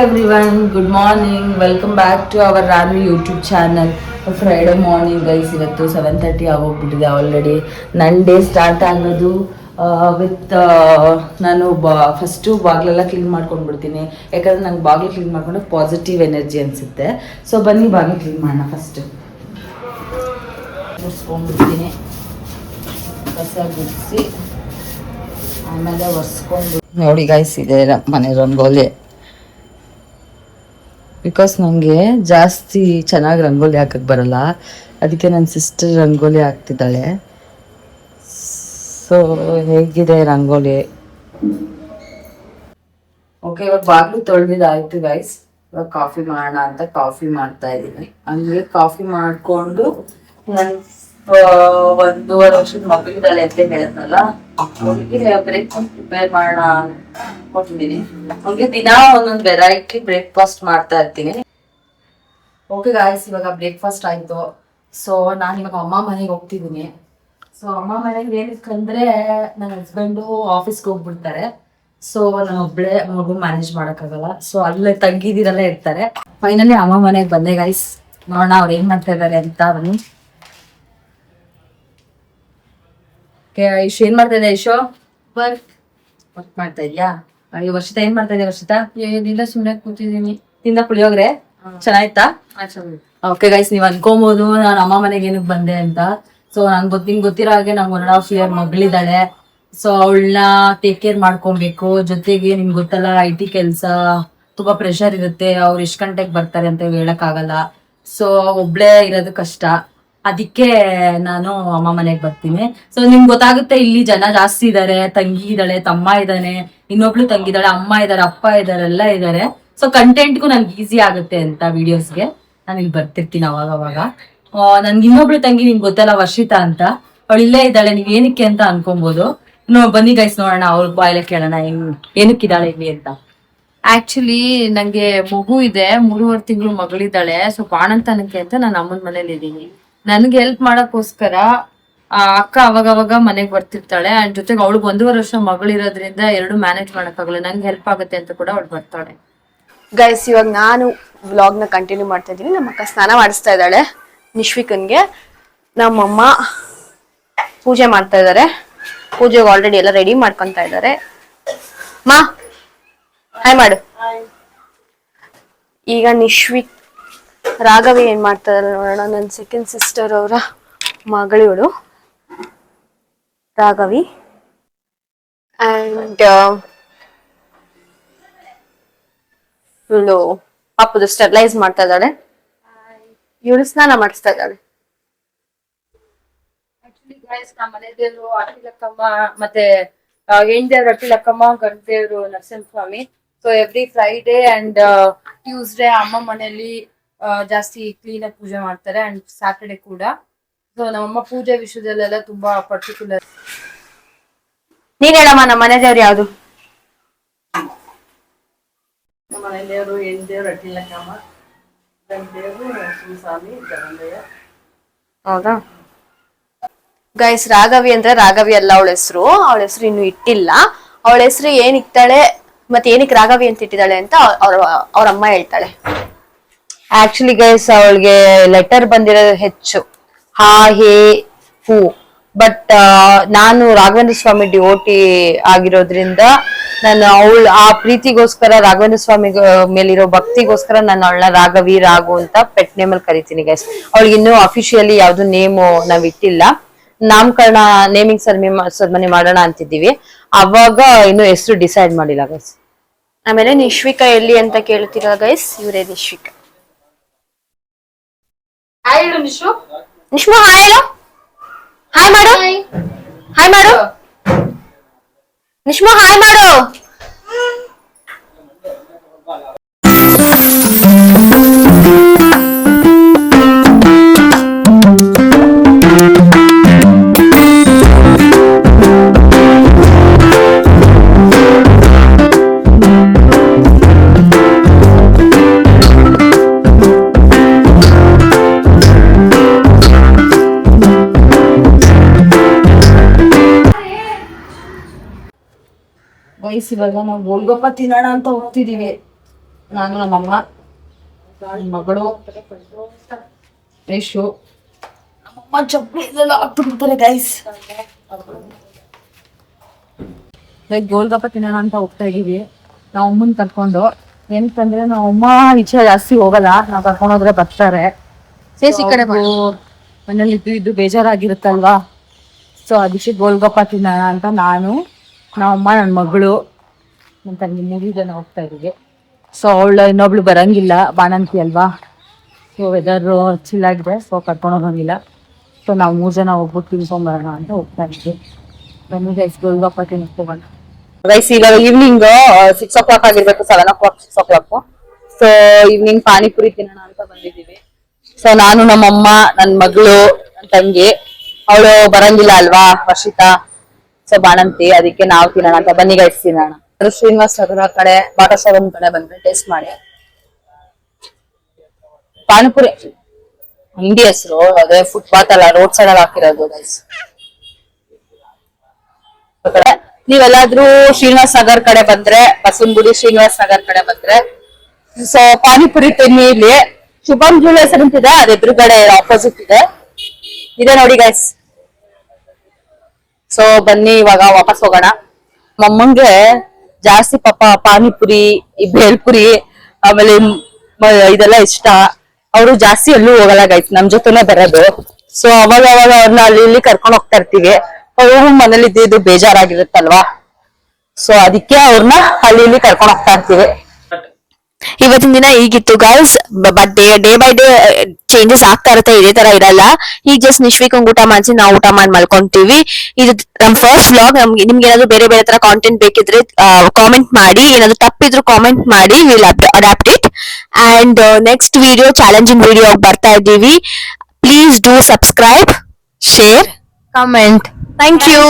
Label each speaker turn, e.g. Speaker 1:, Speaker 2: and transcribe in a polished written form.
Speaker 1: everyone, good morning. Welcome back to our Ranu YouTube channel. Friday morning guys, ಇವತ್ತು 7:30 ಆಗೋಗ್ಬಿಟ್ಟಿದೆ already. ನನ್ನ day start ಆಗೋದು with ನಾನು first ಬಾಗಿಲೆಲ್ಲ clean ಮಾಡ್ಕೊಂಡ್ಬಿಡ್ತೀನಿ. ಯಾಕಂದರೆ ನಂಗೆ ಬಾಗಿಲು ಕ್ಲೀನ್ ಮಾಡ್ಕೊಂಡು ಪಾಸಿಟಿವ್ ಎನರ್ಜಿ ಅನಿಸುತ್ತೆ. ಸೊ ಬನ್ನಿ ಬಾಗಿಲು ಕ್ಲೀನ್ ಮಾಡೋಣ. ಫಸ್ಟು ಮುಗಿಸ್ಕೊಂಡ್ಬಿಡ್ತೀನಿ, ಕಸ ಗುಡಿಸಿ ಆಮೇಲೆ ಒರೆಸ್ಕೊಂಡು. ನೋಡಿ ಗಾಯ್ಸ್, ಇದೆ ಮನೆ ರಂಗೋಲಿ. ಬಿಕಾಸ್ ನನಗೆ ಜಾಸ್ತಿ ಚೆನ್ನಾಗಿ ರಂಗೋಲಿ ಹಾಕಕ್ಕೆ ಬರಲ್ಲ, ಅದಕ್ಕೆ ನನ್ನ ಸಿಸ್ಟರ್ ರಂಗೋಲಿ ಹಾಕ್ತಿದ್ದಾಳೆ. ಸೊ ಹೇಗಿದೆ ರಂಗೋಲಿ? ಓಕೆ, ಇವಾಗ ಬಾಗಿಲು ತೊಳೆದಿದ್ದಾಯ್ತು ಗೈಸ್. ಇವಾಗ ಕಾಫಿ ಮಾಡೋಣ ಅಂತ ಕಾಫಿ ಮಾಡ್ತಾ ಇದ್ದೀನಿ. ಹಂಗೆ ಕಾಫಿ ಮಾಡಿಕೊಂಡು ನನ್ನ 1.5 ವರ್ಷದ ಮಗಳಿದ್ದಾಳೆ ಅಂತ ಹೇಳಿದ್ನಲ್ಲ, ಅವಳಿಗೆ ಬ್ರೇಕ್ಫಾಸ್ಟ್ ಪ್ರಿಪೇರ್ ಮಾಡೋಣ ಅನ್ಕೊಂಡಿದ್ದೀನಿ. ಅವ್ರಿಗೆ ದಿನ ಒಂದೊಂದು ವೆರೈಟಿ ಬ್ರೇಕ್ಫಾಸ್ಟ್ ಮಾಡ್ತಾ ಇರ್ತೀನಿ. ಓಕೆ ಗಾಯ್ಸ್, ಇವಾಗ ಬ್ರೇಕ್ಫಾಸ್ಟ್ ಆಯ್ತು. ಸೊ ನಾನು ಇವಾಗ ಅಮ್ಮ ಮನೆಗೆ ಹೋಗ್ತಿದ್ದೀನಿ. ಸೊ ಅಮ್ಮ ಮನೆಗೆ ಏನಕ್ಕಂದ್ರೆ ನನ್ನ ಹಸ್ಬೆಂಡು ಆಫೀಸ್ಗೆ ಹೋಗ್ಬಿಡ್ತಾರೆ. ಸೊ ನಾನು ಒಬ್ಬಳೇ ಮಗು ಮ್ಯಾನೇಜ್ ಮಾಡೋಕ್ಕಾಗಲ್ಲ. ಸೊ ಅಲ್ಲೇ ತಂಗಿದಿರಲ್ಲ ಇರ್ತಾರೆ. ಫೈನಲಿ ಅಮ್ಮ ಮನೆಗೆ ಬಂದೆ ಗಾಯ್ಸ್. ನೋಡೋಣ ಅವ್ರು ಏನ್ ಮಾಡ್ತಾ ಇದ್ದಾರೆ ಅಂತ. ಬನ್ನಿ. ಐಶು ಏನ್ ಮಾಡ್ತಾ ಇದೆ? ಐಶು ವರ್ಕ್ ಮಾಡ್ತಾ ಇದ್ಯಾ? ಈ ವರ್ಷಿತ ಏನ್ ಮಾಡ್ತಾ ಇದೆಯಾ? ವರ್ಷಿತ ಏನಿಲ್ಲ, ಸುಮ್ಮನೆ ಕೂತಿದ್ದೀನಿ. ತಿಂದ ಪುಳಿಯೋಗ್ರೆ ಚೆನ್ನಾಯ್ತಾ? ಓಕೆ ಗೈಸ್, ನೀವ್ ಅನ್ಕೋಬಹುದು ನಾನು ಅಮ್ಮ ಮನೆಗೆ ಏನಕ್ಕೆ ಬಂದೆ ಅಂತ. ಸೊ ನಿಂಗೆ ಗೊತ್ತಿರೋ ಹಾಗೆ ನಂಗೆ 1.5 year ಮಗಳಿದ್ದಾಳೆ. ಸೊ ಅವಳನ್ನ ಟೇಕ್ ಕೇರ್ ಮಾಡ್ಕೊಬೇಕು. ಜೊತೆಗೆ ನಿಮ್ಗೆ ಗೊತ್ತಲ್ಲ, IT ಕೆಲಸ ತುಂಬಾ ಪ್ರೆಷರ್ ಇರುತ್ತೆ. ಅವ್ರು ಎಷ್ಟು ಗಂಟೆಗೆ ಬರ್ತಾರೆ ಅಂತ ಹೇಳಕ್ ಆಗಲ್ಲ. ಸೊ ಒಬ್ಳೇ ಇರೋದು ಕಷ್ಟ. ಅದಕ್ಕೆ ನಾನು ಅಮ್ಮ ಮನೆಗೆ ಬರ್ತೀನಿ. ಸೊ ನಿಮ್ಗೆ ಗೊತ್ತಾಗುತ್ತೆ, ಇಲ್ಲಿ ಜನ ಜಾಸ್ತಿ ಇದಾರೆ. ತಂಗಿ ಇದ್ದಾಳೆ, ತಮ್ಮ ಇದ್ದಾನೆ, ಇನ್ನೊಬ್ಳು ತಂಗಿದಾಳೆ, ಅಮ್ಮ ಇದಾರೆ, ಅಪ್ಪ ಇದಾರೆ, ಎಲ್ಲ ಇದಾರೆ. ಸೊ ಕಂಟೆಂಟ್ಗೂ ನನ್ಗೆ ಈಸಿ ಆಗುತ್ತೆ ಅಂತ ವಿಡಿಯೋಸ್ಗೆ ನಾನು ಇಲ್ಲಿ ಬರ್ತಿರ್ತೀನಿ ಅವಾಗ. ನನ್ಗೆ ಇನ್ನೊಬ್ಳು ತಂಗಿ ನಿಮ್ಗೆ ಗೊತ್ತಲ್ಲ, ವರ್ಷಿತಾ ಅಂತ, ಅವಳು ಇಲ್ಲೇ ಇದ್ದಾಳೆ. ನೀವ್ ಏನಕ್ಕೆ ಅಂತ ಅನ್ಕೊಬಹುದು. ಬನ್ನಿ ಗೈಸ್, ನೋಡೋಣ ಅವ್ರ ಬಾಯಲ್ಲೇ ಕೇಳೋಣ ಏನಕ್ಕಿದ್ದಾಳೆ ಇಲ್ಲಿ ಅಂತ.
Speaker 2: ಆಕ್ಚುಲಿ ನಂಗೆ ಮಗು ಇದೆ, 3.5 ತಿಂಗಳು ಮಗಳಿದ್ದಾಳೆ. ಸೊ ಬಾಣಂತನಕ್ಕೆ ಅಂತ ನಾನು ಅಮ್ಮನ ಮನೇಲಿ ಇದ್ದೀನಿ. ನನ್ಗೆ ಹೆಲ್ಪ್ ಮಾಡಕ್ಕೋಸ್ಕರ ಅಕ್ಕ ಅವಾಗ ಮನೆಗ್ ಬರ್ತಿರ್ತಾಳೆ. ಅಂಡ್ ಜೊತೆಗೆ ಅವಳಿಗೆ 1.5 ವರ್ಷ ಮಗಳಿರೋದ್ರಿಂದ 2 ಮ್ಯಾನೇಜ್ ಮಾಡಕ್ಕಾಗಲ್ಲ. ನಂಗೆ ಹೆಲ್ಪ್ ಆಗುತ್ತೆ ಅಂತ ಕೂಡ ಅವಳು ಬರ್ತಾಳೆ.
Speaker 3: ಗೈಸ್, ಇವಾಗ ನಾನು ವ್ಲಾಗ್ ನ ಕಂಟಿನ್ಯೂ ಮಾಡ್ತಾ ಇದ್ದೀನಿ. ನಮ್ಮ ಅಕ್ಕ ಸ್ನಾನ ಮಾಡಿಸ್ತಾ ಇದ್ದಾಳೆ ನಿಶ್ವಿಕನ್ಗೆ. ನಮ್ಮಮ್ಮ ಪೂಜೆ ಮಾಡ್ತಾ ಇದ್ದಾರೆ. ಪೂಜೆಗೆ ಆಲ್ರೆಡಿ ಎಲ್ಲ ರೆಡಿ ಮಾಡ್ಕೊಂತ ಇದ್ದಾರೆ. ಮಾ ಹಾಯ್ ಮಾಡು. ಈಗ ನಿಶ್ವಿಕ್ ರಾಘವಿ ಏನ್ ಮಾಡ್ತಾ ಇದ್ದಾರೆ ನೋಡೋಣ. ನನ್ನ ಸೆಕೆಂಡ್ ಸಿಸ್ಟರ್ ಅವರ ಮಗಳಿವಳು ರಾಘವಿ. ಅಂಡ್ ಇವಳು ಪಾಪದು ಸ್ಟೆರ್ಲೈಸ್ ಮಾಡ್ತಾ ಇದ್ದಾಳೆ. ಇವಳು ಸ್ನಾನ ಮಾಡಿಸ್ತಾ ಇದ್ದಾಳೆ.
Speaker 2: ಆಕ್ಚುಲಿ ಗೈಸ್, ನಮ್ಮ ಮನೆ ದೇವರು ಅಟ್ಟಿಲಕ್ಕಮ್ಮ ಮತ್ತೆ ಹೆಣ್ದೇವ್ರು ಅಟ್ಟಿಲಕ್ಕಮ್ಮ, ಗಂಡದೇವ್ರು Narasimhaswamy. So every Friday and Tuesday ಅಮ್ಮ ಮನೆಯಲ್ಲಿ ಜಾಸ್ತಿ ಕ್ಲೀನ್ ಆಗಿ ಪೂಜೆ ಮಾಡ್ತಾರೆ. ಅಂಡ್ ಸ್ಯಾಟರ್ಡೆ ಕೂಡ. ಸೊ ನಮ್ಮಮ್ಮ ಪೂಜೆ ವಿಷಯದಲ್ಲೆಲ್ಲ ತುಂಬಾ ಪರ್ಟಿಕ್ಯುಲರ್.
Speaker 3: ನೀನ್ ಹೇಳಮ್ಮ, ನಮ್ಮ ಮನೆ ದೇವ್ರು ಯಾವ್ದು?
Speaker 1: ನಮ್ಮ ಮನೆ ದೇವರು ಹೆಣ್ದೇವ್ರು ಅಟ್ಟಿಲಕ್ಕಮ್ಮ, ಗಂಡದೇವ್ರು ನರಸಿಂಹಸ್ವಾಮಿ, ಜಗಂದಯ್ಯ.
Speaker 3: ಹೌದಾ ಗೈಸ್, ರಾಘವಿ ಅಂದ್ರೆ ರಾಘವಿ ಅಲ್ಲ ಅವಳ ಹೆಸರು. ಅವಳ ಹೆಸರು ಇನ್ನು ಇಟ್ಟಿಲ್ಲ. ಅವಳ ಹೆಸರು ಏನ್ ಇಕ್ತಾಳೆ ಮತ್ತೆ ಏನಕ್ಕೆ ರಾಘವಿ ಅಂತ ಇಟ್ಟಿದ್ದಾಳೆ ಅಂತ ಅವ್ರ ಅಮ್ಮ ಹೇಳ್ತಾಳೆ. ಆಕ್ಚುಲಿ ಗೈಸ್, ಅವಳಿಗೆ ಲೆಟರ್ ಬಂದಿರೋದು ಹೆಚ್ಚು ಹಾ, ಹೇ, ಹೂ. ಬಟ್ ನಾನು ರಾಘವೇಂದ್ರ ಸ್ವಾಮಿ ಡಿವೋಟಿ ಆಗಿರೋದ್ರಿಂದ ನಾನು ಆ ಪ್ರೀತಿಗೋಸ್ಕರ, ರಾಘವೇಂದ್ರ ಸ್ವಾಮಿ ಮೇಲಿರೋ ಭಕ್ತಿಗೋಸ್ಕರ ನಾನು ಅವಳನ್ನ ರಾಘವಿ, ರಾಘು ಅಂತ ಪೆಟ್ ನೇಮ್ ಅಲ್ಲಿ ಕರಿತೀನಿ ಗೈಸ್. ಅವಳಿಗೆ ಇನ್ನೂ ಅಫಿಷಿಯಲಿ ಯಾವ್ದು ನೇಮು ನಾವ್ ಇಟ್ಟಿಲ್ಲ. ನಾಮಕರಣ, ನೇಮಿಂಗ್ ಸೆರೆಮನಿ ಮಾಡೋಣ ಅಂತಿದ್ದೀವಿ. ಅವಾಗ ಇನ್ನು ಹೆಸರು ಡಿಸೈಡ್ ಮಾಡಿಲ್ಲ ಗೈಸ್. ಆಮೇಲೆ ನಿಶ್ವಿಕಾ ಎಲ್ಲಿ ಅಂತ ಕೇಳ್ತೀರ ಗೈಸ್, ಇವರೇ ನಿಶ್ವಿಕಾ. ನಿಶ್ಮು ಹಾಯ್ ಹೇಳು. ಹಾಯ್ ಮಾಡು, ಹಾಯ್ ಮಾಡು ನಿಶ್ಮು, ಹಾಯ್ ಮಾಡು.
Speaker 1: ಗೈಸ್, ಇವಾಗ ನಾವು ಗೋಲ್ಗಪ್ಪ ತಿನ್ನೋಣ ಅಂತ ಹೋಗ್ತಿದೀವಿ. ನಾನು ನಮ್ಮಮ್ಮ ನನ್ನ ಮಗಳು ಯಶು ನಮ್ಮಮ್ಮ ಚಪ್ಪಲಿ ಇದೆಲ್ಲ ಹಾಕ್ತಿರ್ತಾರೆ ಗೈಸ್. ಗೋಲ್ಗಪ್ಪ ತಿನ್ನೋಣ ಅಂತ ಹೋಗ್ತಾ ಇದೀವಿ ನಾವು ಅಮ್ಮನ್ ಕರ್ಕೊಂಡು. ಏನಂತಂದ್ರೆ ನಾವು ಅಮ್ಮ ಈಚೆ ಜಾಸ್ತಿ ಹೋಗಲ್ಲ, ನಾವ್ ಕರ್ಕೊಂಡು ಹೋದ್ರೆ ಬರ್ತಾರೆ. ಮನೇಲಿ ಇದ್ದು ಬೇಜಾರಾಗಿರುತ್ತಲ್ವಾ, ಸೊ ಅದಕ್ಕೆ ಗೋಲ್ಗಪ್ಪ ತಿನ್ನೋಣ ಅಂತ ನಾನು ನಾವಮ್ಮ ನನ್ನ ಮಗಳು ನನ್ನ ತಂಗಿ 3 ಜನ ಹೋಗ್ತಾ ಇದೀವಿ. ಸೊ ಅವಳು ಇನ್ನೊಬ್ಳು ಬರಂಗಿಲ್ಲ, ಬಾಣಂತಿ ಅಲ್ವಾ, ಸೊ ವೆದರ್ ಚಿಲ್ಲಾಗಿದೆ, ಸೊ ಕರ್ಕೊಂಡು ಹೋಗಂಗಿಲ್ಲ. ಸೊ ನಾವು 3 ಜನ ಹೋಗ್ಬಿಟ್ಟು ತಿನ್ಕೊಂಬರೋಣ ಅಂತ ಹೋಗ್ತಾ ಇದ್ವಿ. ಬನ್ನಿ ಗೈಸ್ ಗೋಲ್ಗಪ್ಪ ತಿನ್ಸ್ಕೊಬೋಣ. ಗೈಸ್ ಇವಾಗ ಈವ್ನಿಂಗ್ 6 o'clock ಆಗಿರ್ಬೇಕು, 7 o'clock 6 o'clock. So evening panipuri ತಿನ್ನೋಣ ಅಂತ ಬಂದಿದೀವಿ. ಸೊ ನಾನು ನಮ್ಮಮ್ಮ ನನ್ನ ಮಗಳು ನನ್ನ ತಂಗಿ, ಅವಳು ಬರಂಗಿಲ್ಲ ಅಲ್ವಾ ವರ್ಷಿತಾ, ಸೊ ಬಾಣಂತಿ, ಅದಕ್ಕೆ ನಾವು ತಿನ್ನೋಣ ಅಂತ ಬನ್ನಿ ಗೈಸ್ ತಿನ್ನೋಣ. ಶ್ರೀನಿವಾಸ್ ನಗರ ಕಡೆ ಬಾಟಾ ಶೋರೂಮ್ ಕಡೆ ಬಂದ್ರೆ ಟೇಸ್ಟ್ ಮಾಡಿ. ಪಾನಿಪುರಿ ಅಂಗಡಿ ಹೆಸರು ಅದೇ ಫುಟ್ಪಾತ್ ಅಲ್ಲ, ರೋಡ್ ಸೈಡ್ ಅಲ್ಲಿ ಹಾಕಿರೋದು ಗೈಸ್. ನೀವೆಲ್ಲಾದ್ರೂ ಶ್ರೀನಿವಾಸ್ ನಗರ್ ಕಡೆ ಬಂದ್ರೆ, ಬಸವನಗುಡಿ ಶ್ರೀನಿವಾಸ್ ನಗರ್ ಕಡೆ ಬಂದ್ರೆ ಸೊ ಪಾನಿಪುರಿ ತಿನ್ನಿ. ಇಲ್ಲಿ ಶುಭಂ ಜ್ಯುವೆಲರ್ಸ್ ಅಂತಿದೆ, ಅದ್ ಎದುರುಗಡೆ ಆಪೋಸಿಟ್ ಇದೆ ನೋಡಿ ಗೈಸ್. ಸೊ ಬನ್ನಿ ಇವಾಗ ವಾಪಸ್ ಹೋಗೋಣ. ಮಮ್ಮಂಗೆ ಜಾಸ್ತಿ ಪಾಪ ಪಾನಿಪುರಿ, ಈ ಬೇಲ್ಪುರಿ, ಆಮೇಲೆ ಇದೆಲ್ಲ ಇಷ್ಟ. ಅವರು ಜಾಸ್ತಿ ಎಲ್ಲೂ ಹೋಗಲ್ಲ ಗೈಸ್, ನಮ್ ಜೊತೆನೆ ಬರೋದು. ಸೊ ಅವಾಗ ಅವ್ರನ್ನ ಅಲ್ಲಿ ಇಲ್ಲಿ ಕರ್ಕೊಂಡ್ ಹೋಗ್ತಾ ಇರ್ತೀವಿ. ಅವ್ರು ಮನೇಲಿ ಇದ್ದು ಬೇಜಾರಾಗಿರುತ್ತಲ್ವಾ, ಸೊ ಅದಕ್ಕೆ ಅವ್ರನ್ನ ಅಲ್ಲಿ ಇಲ್ಲಿ ಕರ್ಕೊಂಡ್ ಹೋಗ್ತಾ ಇರ್ತೀವಿ.
Speaker 3: ಇವತ್ತಿನ ದಿನ ಈಗಿತ್ತು guys, but day by day changes ಆಗ್ತಾ ಇರುತ್ತೆ, ಇದೇ ತರ ಇರಲ್ಲ. ಈಗ ಜಸ್ಟ್ ನಿಶ್ವಿಕಂಗ್ ಊಟ ಮಾಡಿಸಿ ನಾವು ಊಟ ಮಾಡಿ ಮಲ್ಕೊಂತೀವಿ. ಇದು ನಮ್ ಫಸ್ಟ್ ವ್ಲಾಗ್. ನಿಮ್ಗೆ ಏನಾದ್ರು ಬೇರೆ ಬೇರೆ ತರ ಕಾಂಟೆಂಟ್ ಬೇಕಿದ್ರೆ ಕಾಮೆಂಟ್ ಮಾಡಿ, ಏನಾದ್ರು ತಪ್ಪಿದ್ರು ಕಾಮೆಂಟ್ ಮಾಡಿ, will adapt it. And next video challenging video ಬರ್ತಾ ಇದ್ದೀವಿ. Please do subscribe, share, comment. Thank you.